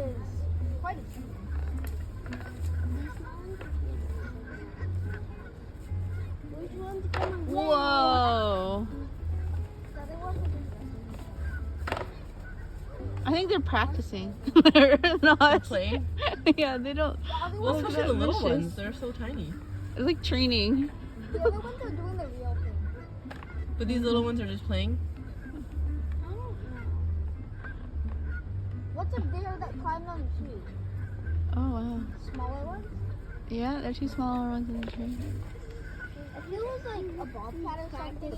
is quite a few. Which one's gonna win? Whoa. The other one is- I think they're practicing. They're not Playing? Yeah, they don't. The other Well, ones, especially the little vicious. ones. They're so tiny. It's like training. the other ones are doing the real thing. But these little ones are just playing. I don't know. What's up there that climbed on the tree? Oh wow. Smaller ones? Yeah, they're two smaller ones in the tree. I feel it was like a bobcat or something.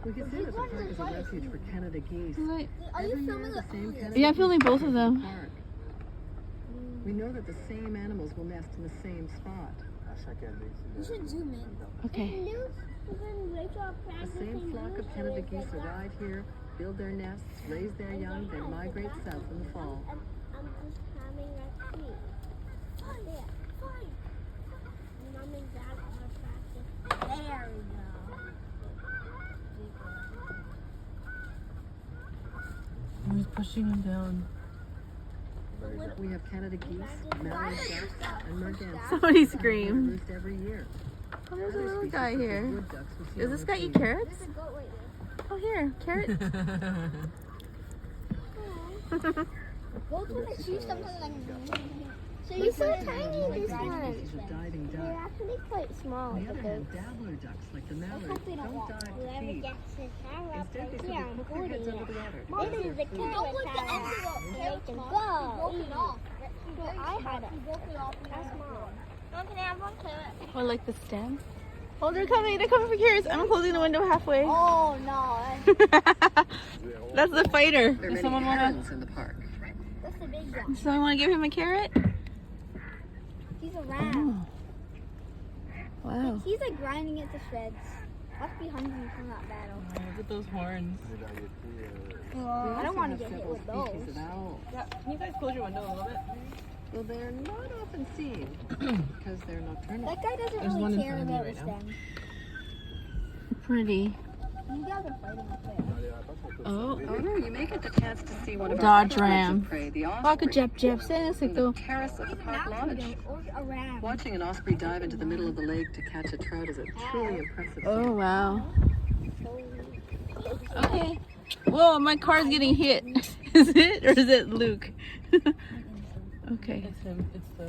We consider the park as a refuge for Canada geese. Like, Are you Every year, filming the it? same Canada yeah, I'm geese filming both of return to them. the park. We know that the same animals will nest in the same spot. You should zoom in. Okay. The same flock of Canada geese arrive here, build their nests, raise their young, then migrate south in the fall. I'm just having a treat. There. Fine. Mom and Dad are practicing. There we go. He's pushing him down. We have Canada geese, mallard ducks, and mergansers. Somebody They scream. roost every year. Oh, there's a Other little species, guy such as here. wood ducks, we see Does on this the guy eat trees. carrots? There's a goat right there. Oh, here, carrots. Goats when they see something like so Like you're so that, tiny, migratory this one. species of diving They're duck. actually quite small. On the The other hand, goats. dabbler ducks, like the I mallard, hope they don't don't walk. dive to Whoever feed. gets his hair up Instead, they right simply here, I'm hook their heads holding under it. the water. Mom, As there's they're a free. carrot they can go. I had it. That's mom. Mom, can I have one carrot? Or like the stem. Oh, they're coming for carrots. I'm closing the window halfway. Oh no, That's the fighter. There are Does many someone wanna? herons in the park. that's the big one. Someone wanna give him a carrot? He's a ram. Oh. Wow. He's like grinding it to shreds. Must be hungry from that battle. Oh, look at those horns. We I don't also want have to get hit several with those. species of owl. Yeah, can you guys close your window a little bit? Well, they're not often seen because they're nocturnal. That guy doesn't There's one really in care front of me about right his now. stem. Pretty. You guys are fighting up there. Oh. Oh no, you may get the chance to see one of Dodge our other birds ram. of prey, the Baka osprey, jep jep. Say from the terrace of the park lodge. Or a ram. Watching an osprey dive into the middle of the lake to catch a trout is a truly impressive Oh sight. wow. Okay. Whoa, my car's getting hit. Is it or is it Luke? Okay. It's him. It's the